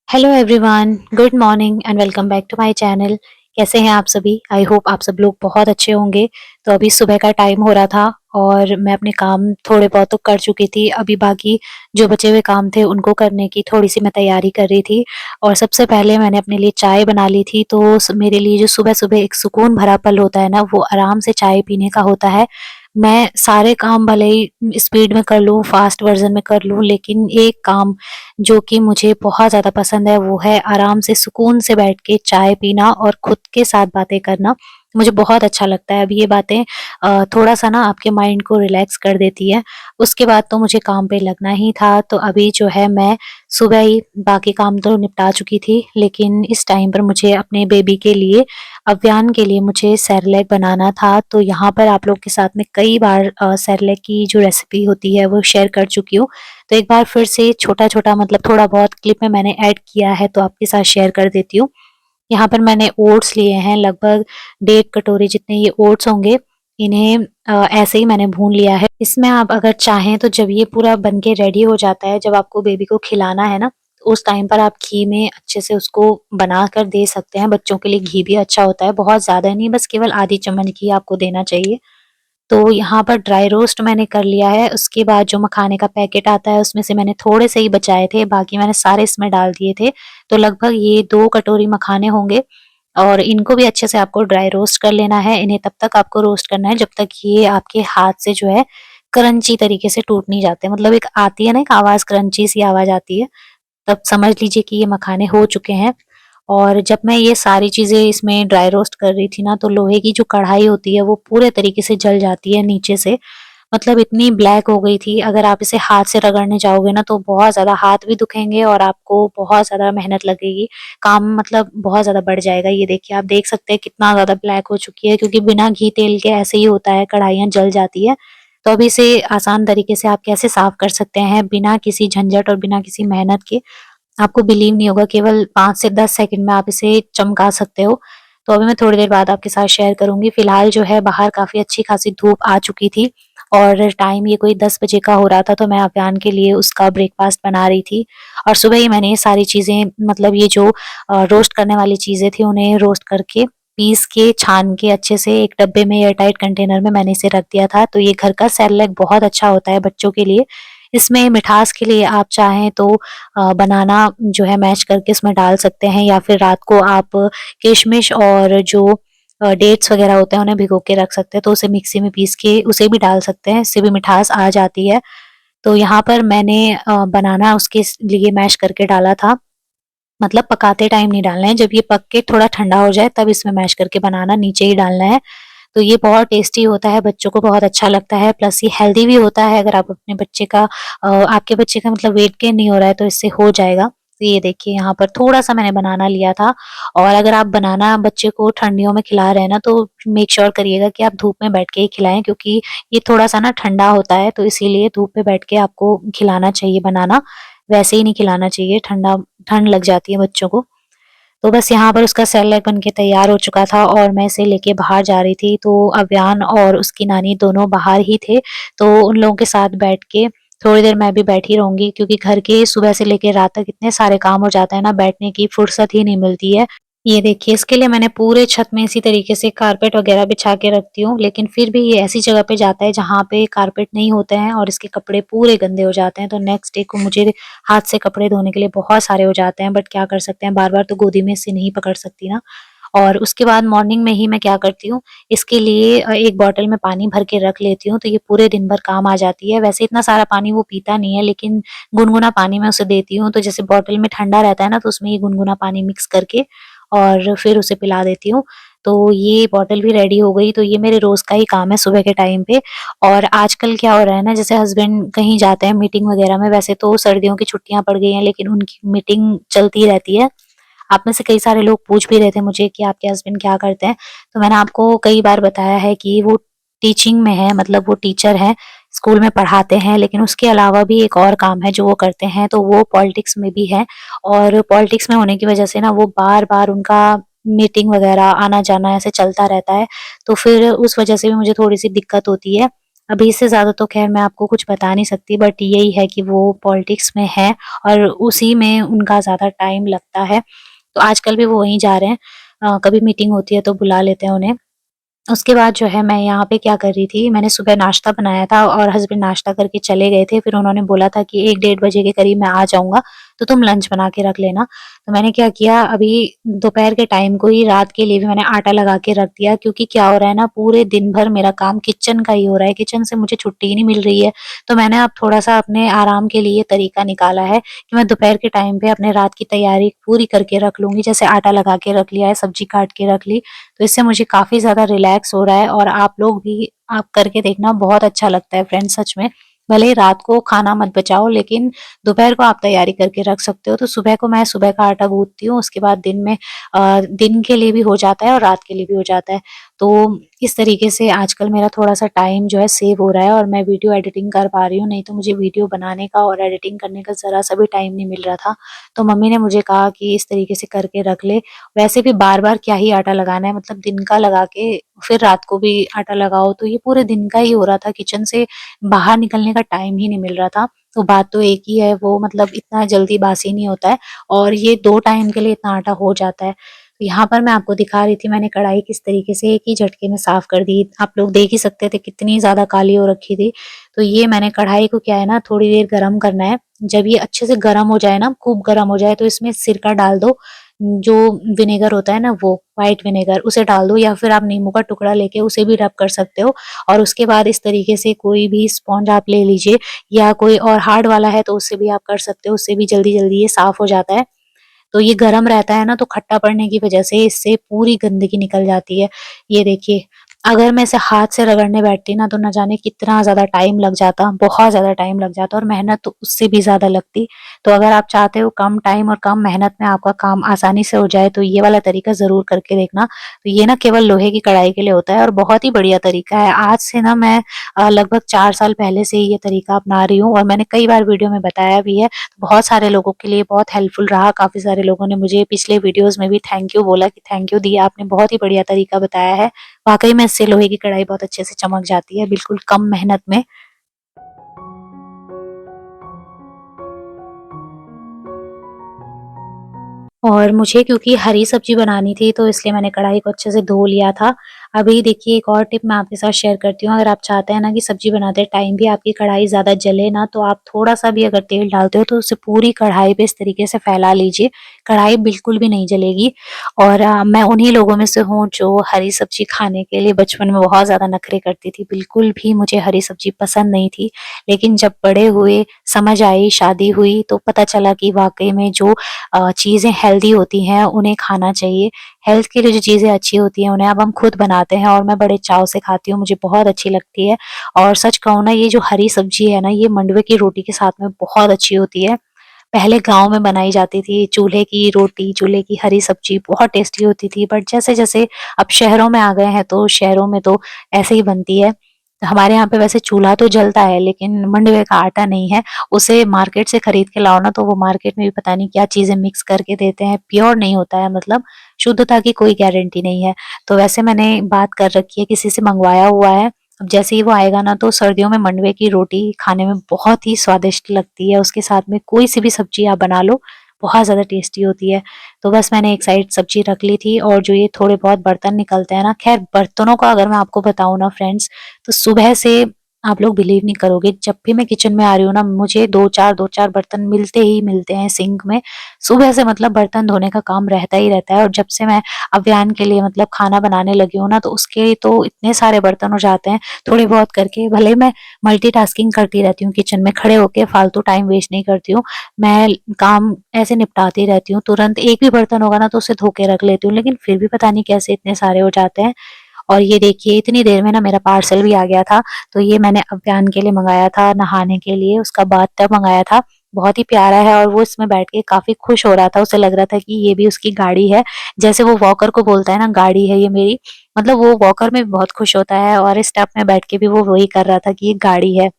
Hello everyone, good morning and welcome back to my channel. कैसे हैं आप सभी? आई होप आप सब लोग बहुत अच्छे होंगे। तो अभी सुबह का टाइम हो रहा था और मैं अपने काम थोड़े बहुत तो कर चुकी थी। अभी बाकी जो बचे हुए काम थे उनको करने की थोड़ी-सी मैं तैयारी कर रही थी और सबसे पहले मैंने अपने लिए चाय बना ली थी। तो मेरे लिए जो सुबह-सुबह एक सुकून भरा पल होता है ना, वो आराम से चाय पीने का होता है। मैं सारे काम भले ही स्पीड में कर लूँ, फास्ट वर्ज़न में कर लूँ, लेकिन एक काम जो कि मुझे बहुत ज़्यादा पसंद है वो है आराम से सुकून से बैठ के चाय पीना और खुद के साथ बातें करना। मुझे बहुत अच्छा लगता है। अब ये बातें थोड़ा-सा ना आपके माइंड को रिलैक्स कर देती है। उसके बाद तो मुझे काम पे लगना ही था, तो अभी जो है मैं सुबह ही बाकी काम तो निपटा चुकी थी, लेकिन इस टाइम पर मुझे अपने बेबी के लिए, अव्यान के लिए मुझे सेरेलैक बनाना था। तो यहाँ पर आप लोग के साथ में कई बार सेरेलैक की जो रेसिपी होती है वो शेयर कर चुकी हूँ। तो एक बार फिर से छोटा-छोटा मतलब थोड़ा बहुत क्लिप में मैंने ऐड किया है तो आपके साथ शेयर कर देती हूँ। यहाँ पर मैंने ओट्स लिए हैं, लगभग 1.5 कटोरी जितने ये ओट्स होंगे। इन्हें ऐसे ही मैंने भून लिया है। इसमें आप अगर चाहें तो जब ये पूरा बन के रेडी हो जाता है, जब आपको बेबी को खिलाना है ना, उस टाइम पर आप घी में अच्छे से उसको बनाकर दे सकते हैं। बच्चों के लिए घी भी अच्छा होता है, बहुत ज़्यादा नहीं, बस केवल आधी चम्मच घी आपको देना चाहिए। तो यहाँ पर ड्राई रोस्ट मैंने कर लिया है, उसके बाद जो मखाने का पैकेट आता है उसमें से मैंने थोड़े से ही बचाए थे, बाकी मैंने सारे इसमें डाल दिए थे। तो लगभग ये 2 कटोरी मखाने होंगे और इनको भी अच्छे से आपको ड्राई रोस्ट कर लेना है। इन्हें तब तक आपको रोस्ट करना है जब तक ये आपके हाथ से जो है क्रंची तरीके से टूट नहीं जाते। मतलब एक आती है ना, एक आवाज़, क्रंची सी आवाज़ आती है, तब समझ लीजिए कि ये मखाने हो चुके हैं। और जब मैं ये सारी चीज़ें इसमें ड्राई रोस्ट कर रही थी ना, तो लोहे की जो कढ़ाई होती है वो पूरे तरीके से जल जाती है नीचे से। मतलब इतनी ब्लैक हो गई थी, अगर आप इसे हाथ से रगड़ने जाओगे ना तो बहुत ज़्यादा हाथ भी दुखेंगे और आपको बहुत ज़्यादा मेहनत लगेगी। काम मतलब बहुत ज़्यादा बढ़ जाएगा। ये देखिए, आप देख सकते हैं कितना ज़्यादा ब्लैक हो चुकी है, क्योंकि बिना घी तेल के ऐसे ही होता है, कढ़ाइयाँ जल जाती है। तो अब इसे आसान तरीके से आप कैसे साफ कर सकते हैं बिना किसी झंझट और बिना किसी मेहनत के, आपको बिलीव नहीं होगा, केवल 5 से 10 सेकंड में आप इसे चमका सकते हो। तो अभी मैं थोड़ी देर बाद आपके साथ शेयर करूँगी। फिलहाल जो है बाहर काफ़ी अच्छी खासी धूप आ चुकी थी और टाइम ये कोई 10 बजे का हो रहा था, तो मैं अभियान के लिए उसका ब्रेकफ़ास्ट बना रही थी। और सुबह ही मैंने ये सारी चीज़ें, मतलब ये जो रोस्ट करने वाली चीज़ें थी उन्हें रोस्ट करके, पीस के, छान के अच्छे से एक डब्बे में, एयर टाइट कंटेनर में मैंने इसे रख दिया था। तो ये घर का सेरेलैक बहुत अच्छा होता है बच्चों के लिए। इसमें मिठास के लिए आप चाहें तो बनाना जो है मैश करके इसमें डाल सकते हैं, या फिर रात को आप किशमिश और जो डेट्स वगैरह होते हैं उन्हें भिगो के रख सकते हैं, तो उसे मिक्सी में पीस के उसे भी डाल सकते हैं, इससे भी मिठास आ जाती है। तो यहाँ पर मैंने बनाना उसके लिए मैश करके डाला था। मतलब पकाते टाइम नहीं डालना है, जब ये पक के थोड़ा ठंडा हो जाए तब इसमें मैश करके बनाना नीचे ही डालना है। तो ये बहुत टेस्टी होता है, बच्चों को बहुत अच्छा लगता है, प्लस ये हेल्दी भी होता है। अगर आप अपने बच्चे का आपके बच्चे का मतलब वेट गेन नहीं हो रहा है तो इससे हो जाएगा। तो ये देखिए, यहाँ पर थोड़ा-सा मैंने बनाना लिया था। और अगर आप बनाना बच्चे को ठंडियों में खिला रहे हैं ना, तो मेक श्योर करिएगा कि आप धूप में बैठ के ही खिलाएँ, क्योंकि ये थोड़ा-सा ना ठंडा होता है, तो इसीलिए धूप पे बैठ के आपको खिलाना चाहिए बनाना। वैसे ही नहीं खिलाना चाहिए, ठंड लग जाती है बच्चों को। तो बस यहाँ पर उसका सेरेलैक बन के तैयार हो चुका था और मैं इसे लेके बाहर जा रही थी, तो अव्यान और उसकी नानी दोनों बाहर ही थे। तो उन लोगों के साथ बैठ के थोड़ी देर मैं भी बैठी रहूँगी, क्योंकि घर के सुबह से लेके रात तक इतने सारे काम हो जाते हैं ना, बैठने की फुर्सत ही नहीं मिलती है। ये देखिए, इसके लिए मैंने पूरे छत में इसी तरीके से कारपेट वगैरह बिछा के रखती हूँ, लेकिन फिर भी ये ऐसी जगह पे जाता है जहाँ पे कारपेट नहीं होते हैं और इसके कपड़े पूरे गंदे हो जाते हैं। तो नेक्स्ट डे को मुझे हाथ से कपड़े धोने के लिए बहुत सारे हो जाते हैं, बट क्या कर सकते हैं, बार-बार तो गोदी में इसे नहीं पकड़ सकती ना। और उसके बाद मॉर्निंग में ही मैं क्या करती हूँ, इसके लिए एक बॉटल में पानी भर के रख लेती हूँ, तो ये पूरे दिन भर काम आ जाती है। वैसे इतना सारा पानी वो पीता नहीं है, लेकिन गुनगुना पानी मैं उसे देती हूँ, तो जैसे बॉटल में ठंडा रहता है ना, तो उसमें ये गुनगुना पानी मिक्स करके और फिर उसे पिला देती हूँ। तो ये बॉटल भी रेडी हो गई, तो ये मेरे रोज़ का ही काम है सुबह के टाइम पे। और आजकल क्या हो रहा है ना, जैसे हस्बैंड कहीं जाते हैं मीटिंग वगैरह में, वैसे तो सर्दियों की छुट्टियाँ पड़ गई हैं, लेकिन उनकी मीटिंग चलती रहती है। आप में से कई सारे लोग पूछ भी रहे थे मुझे कि आपके हस्बैंड क्या करते हैं? तो मैंने आपको कई बार बताया है कि वो टीचिंग में है, मतलब वो टीचर हैं, स्कूल में पढ़ाते हैं, लेकिन उसके अलावा भी एक और काम है जो वो करते हैं, तो वो पॉलिटिक्स में भी है। और पॉलिटिक्स में होने की वजह से ना वो बार-बार उनका मीटिंग वगैरह, आना-जाना ऐसे चलता रहता है, तो फिर उस वजह से भी मुझे थोड़ी-सी दिक्कत होती है। अभी इससे ज़्यादा तो ख़ैर मैं आपको कुछ बता नहीं सकती, बट यही है कि वो पॉलिटिक्स में हैं और उसी में उनका ज़्यादा टाइम लगता है। तो आजकल भी वो वहीं जा रहे हैं। कभी मीटिंग होती है तो बुला लेते हैं उन्हें। उसके बाद जो है मैं यहाँ पे क्या कर रही थी, मैंने सुबह नाश्ता बनाया था और हस्बैंड नाश्ता करके चले गए थे। फिर उन्होंने बोला था कि 1 डेढ़ बजे के करीब मैं आ जाऊँगा, तो तुम लंच बना के रख लेना। तो मैंने क्या किया, अभी दोपहर के टाइम को ही रात के लिए भी मैंने आटा लगा के रख दिया, क्योंकि क्या हो रहा है ना, पूरे दिन भर मेरा काम किचन का ही हो रहा है, किचन से मुझे छुट्टी ही नहीं मिल रही है। तो मैंने अब थोड़ा-सा अपने आराम के लिए तरीका निकाला है कि मैं दोपहर के टाइम पे अपने रात की तैयारी पूरी करके रख लूँगी। जैसे आटा लगा के रख लिया है, सब्ज़ी काट के रख ली, तो इससे मुझे काफ़ी ज़्यादा रिलैक्स हो रहा है। और आप लोग भी आप करके देखना, बहुत अच्छा लगता है फ्रेंड्स सच में। भले ही रात को खाना मत बचाओ, लेकिन दोपहर को आप तैयारी करके रख सकते हो। तो सुबह को मैं सुबह का आटा गूँथती हूँ, उसके बाद दिन में दिन के लिए भी हो जाता है और रात के लिए भी हो जाता है। तो इस तरीके से आजकल मेरा थोड़ा-सा टाइम जो है सेव हो रहा है और मैं वीडियो एडिटिंग कर पा रही हूँ, नहीं तो मुझे वीडियो बनाने का और एडिटिंग करने का ज़रा-सा भी टाइम नहीं मिल रहा था। तो मम्मी ने मुझे कहा कि इस तरीके से करके रख ले। वैसे भी बार-बार क्या ही आटा लगाना है, मतलब दिन का लगा के फिर रात को भी आटा लगाओ, तो ये पूरे दिन का ही हो रहा था, किचन से बाहर निकलने का टाइम ही नहीं मिल रहा था। तो बात तो एक ही है, वो मतलब इतना जल्दी बासी नहीं होता है और ये 2 टाइम के लिए इतना आटा हो जाता है। तो यहाँ पर मैं आपको दिखा रही थी, मैंने कढ़ाई किस तरीके से एक ही झटके में साफ कर दी। आप लोग देख ही सकते थे कितनी ज़्यादा काली हो रखी थी। तो ये मैंने कढ़ाई को क्या है ना, थोड़ी देर गरम करना है। जब ये अच्छे से गरम हो जाए ना, खूब गरम हो जाए, तो इसमें सिरका डाल दो। जो विनेगर होता है ना, वो व्हाइट विनेगर उसे डाल दो, या फिर आप नींबू का टुकड़ा लेके उसे भी रब कर सकते हो। और उसके बाद इस तरीके से कोई भी स्पॉन्ज आप ले लीजिए, या कोई और हार्ड वाला है तो उससे भी आप कर सकते हो, उससे भी जल्दी-जल्दी ये साफ हो जाता है। तो ये गरम रहता है ना, तो खट्टा पड़ने की वजह से इससे पूरी गंदगी निकल जाती है। ये देखिए, अगर मैं इसे हाथ से रगड़ने बैठती ना, तो ना जाने कितना ज़्यादा टाइम लग जाता, बहुत ज़्यादा टाइम लग जाता और मेहनत तो उससे भी ज़्यादा लगती। तो अगर आप चाहते हो कम टाइम और कम मेहनत में आपका काम आसानी से हो जाए, तो ये वाला तरीका ज़रूर करके देखना। तो ये ना केवल लोहे की कढ़ाई के लिए होता है और बहुत ही बढ़िया तरीका है। आज से ना मैं लगभग 4 साल पहले से ही ये तरीका अपना रही हूँ और मैंने कई बार वीडियो में बताया भी है। बहुत सारे लोगों के लिए बहुत हेल्पफुल रहा। काफ़ी सारे लोगों ने मुझे पिछले वीडियोज़ में भी थैंक यू बोला कि थैंक यू दी, आपने बहुत ही बढ़िया तरीका बताया है। वाक़ई में इससे लोहे की कढ़ाई बहुत अच्छे से चमक जाती है, बिल्कुल कम मेहनत में। और मुझे क्योंकि हरी सब्ज़ी बनानी थी, तो इसलिए मैंने कढ़ाई को अच्छे से धो लिया था। अभी देखिए, एक और टिप मैं आपके साथ शेयर करती हूँ, अगर आप चाहते हैं ना कि सब्ज़ी बनाते टाइम भी आपकी कढ़ाई ज़्यादा जले ना, तो आप थोड़ा-सा भी अगर तेल डालते हो तो उसे पूरी कढ़ाई पे इस तरीके से फैला लीजिए, कढ़ाई बिल्कुल भी नहीं जलेगी। और मैं उन्हीं लोगों में से हूँ जो हरी सब्ज़ी खाने के लिए बचपन में बहुत ज़्यादा नखरे करती थी, बिल्कुल भी मुझे हरी सब्ज़ी पसंद नहीं थी। लेकिन जब बड़े हुए, समझ आई, शादी हुई, तो पता चला कि वाक़ई में जो चीज़ें हेल्दी होती हैं, उन्हें खाना चाहिए। हेल्थ के लिए जो चीज़ें अच्छी होती हैं, उन्हें अब हम खुद बनाते हैं और मैं बड़े चाव से खाती हूँ, मुझे बहुत अच्छी लगती है। और सच कहूँ ना, ये जो हरी सब्ज़ी है ना, ये मंडुवे की रोटी के साथ में बहुत अच्छी होती है। पहले गाँव में बनाई जाती थी, चूल्हे की रोटी, चूल्हे की हरी सब्ज़ी बहुत टेस्टी होती थी, बट जैसे-जैसे अब शहरों में आ गए हैं, तो शहरों में तो ऐसे ही बनती है। हमारे यहाँ पे वैसे चूल्हा तो जलता है, लेकिन मंडुवे का आटा नहीं है। उसे मार्केट से खरीद के लाओ ना, तो वो मार्केट में भी पता नहीं क्या चीज़ें मिक्स करके देते हैं, प्योर नहीं होता है, मतलब शुद्धता की कोई गारंटी नहीं है। तो वैसे मैंने बात कर रखी है, किसी से मँगवाया हुआ है। अब जैसे ही वो आएगा ना, तो सर्दियों में मंडुवे की रोटी खाने में बहुत ही स्वादिष्ट लगती है, उसके साथ में कोई-सी भी सब्ज़ी आप बना लो, बहुत ज़्यादा टेस्टी होती है। तो बस मैंने एक साइड सब्ज़ी रख ली थी और जो ये थोड़े बहुत बर्तन निकलते हैं ना, ख़ैर बर्तनों का अगर मैं आपको बताऊँ ना फ्रेंड्स, तो सुबह से आप लोग बिलीव नहीं करोगे, जब भी मैं किचन में आ रही हूँ ना, मुझे 2-4 बर्तन मिलते ही मिलते हैं सिंक में। सुबह से मतलब बर्तन धोने का काम रहता ही रहता है और जब से मैं अभियान के लिए मतलब खाना बनाने लगी हूँ ना, तो उसके तो इतने सारे बर्तन हो जाते हैं, थोड़े बहुत करके। भले मैं मल्टीटास्किंग करती रहती हूँ किचन में, खड़े होके फालतू टाइम वेस्ट नहीं करती हूँ। मैं काम ऐसे निपटाती रहती हूँ, तुरंत एक भी बर्तन होगा ना, तो उसे धो के रख लेती हूँ, लेकिन फिर भी पता नहीं कैसे इतने सारे हो जाते हैं। और ये देखिए, इतनी देर में ना मेरा पार्सल भी आ गया था। तो ये मैंने अव्यान के लिए मँगाया था नहाने के लिए, उसका बाथ टब मँगाया था। बहुत ही प्यारा है और वो इसमें बैठ के काफ़ी खुश हो रहा था, उसे लग रहा था कि ये भी उसकी गाड़ी है। जैसे वो वॉकर को बोलता है ना, गाड़ी है ये मेरी, मतलब वो वॉकर में भी बहुत खुश होता है और इस टब में बैठ के भी वो वही कर रहा था कि ये गाड़ी है।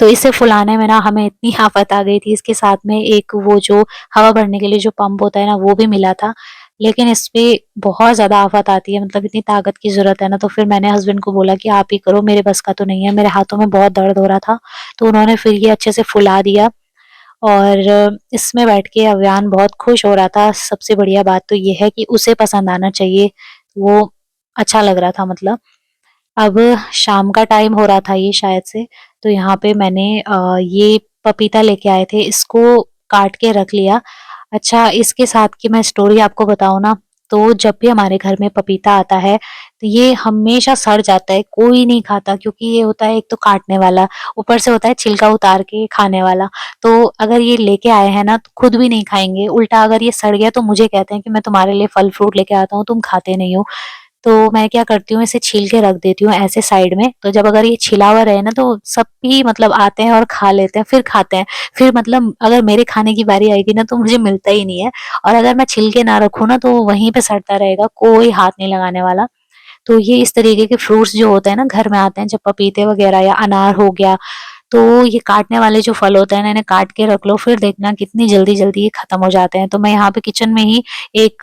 तो इसे फुलाने में ना हमें इतनी आफ़त आ गई थी, इसके साथ में एक वो जो हवा भरने के लिए जो पंप होता है ना, वो भी मिला था। लेकिन इस पे बहुत ज़्यादा आफ़त आती है, मतलब इतनी ताकत की ज़रूरत है ना, तो फिर मैंने हस्बैंड को बोला कि आप ही करो, मेरे बस का तो नहीं है। मेरे हाथों में बहुत दर्द हो रहा था, तो उन्होंने फिर ये अच्छे से फुला दिया और इसमें बैठ के अव्यान बहुत खुश हो रहा था। सबसे बढ़िया बात तो ये है कि उसे पसंद आना चाहिए, वो अच्छा लग रहा था मतलब। अब शाम का टाइम हो रहा था ये शायद से, तो यहाँ पे मैंने ये पपीता लेके आए थे, इसको काट के रख लिया। अच्छा, इसके साथ की मैं स्टोरी आपको बताऊँ ना, तो जब भी हमारे घर में पपीता आता है, तो ये हमेशा सड़ जाता है, कोई नहीं खाता क्योंकि ये होता है एक तो काटने वाला, ऊपर से होता है छिलका उतार के खाने वाला। तो अगर ये लेके आए हैं ना, तो खुद भी नहीं खाएँगे, उल्टा अगर ये सड़ गया तो मुझे कहते हैं कि मैं तुम्हारे लिए फल-फ्रूट लेके आता हूँ, तुम खाते नहीं हो। तो मैं क्या करती हूँ, इसे छील के रख देती हूँ ऐसे साइड में, तो जब अगर ये छिला हुआ रहे ना तो सब भी मतलब आते हैं और खा लेते हैं, फिर खाते हैं। फिर मतलब अगर मेरे खाने की बारी आएगी ना तो मुझे मिलता ही नहीं है, और अगर मैं छील के ना रखूँ ना तो वहीं पे सड़ता रहेगा, कोई हाथ नहीं लगाने वाला। तो ये इस तरीके के फ्रूट्स जो होते हैं ना घर में आते हैं, जब पपीते वगैरह या अनार हो गया, तो ये काटने वाले जो फल होते हैं ना, इन्हें काट के रख लो, फिर देखना कितनी जल्दी-जल्दी ये खत्म हो जाते हैं। तो मैं यहाँ पे किचन में ही एक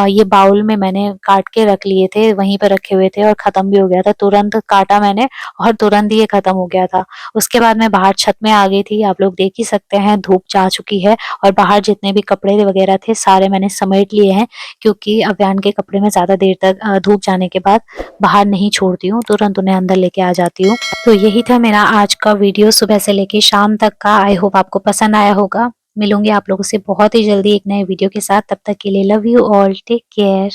ये बाउल में मैंने काट के रख लिए थे, वहीं पे रखे हुए थे और खत्म भी हो गया था। तुरंत काटा मैंने और तुरंत ही ये खत्म हो गया था। उसके बाद मैं बाहर छत में आ गई थी, आप लोग देख ही सकते हैं धूप जा चुकी है, और बाहर जितने भी कपड़े वगैरह थे सारे मैंने समेट लिए हैं, क्योंकि अव्यान के कपड़े मैं ज़्यादा देर तक धूप जाने के बाद बाहर नहीं छोड़ती हूँ, तुरंत उन्हें अंदर लेके आ जाती हूँ। तो यही था मेरा आज का वीडियो सुबह से लेके शाम तक का। आई होप आपको पसंद आया होगा। मिलूँगी आप लोगों से बहुत ही जल्दी एक नए वीडियो के साथ, तब तक के लिए love you all, take care.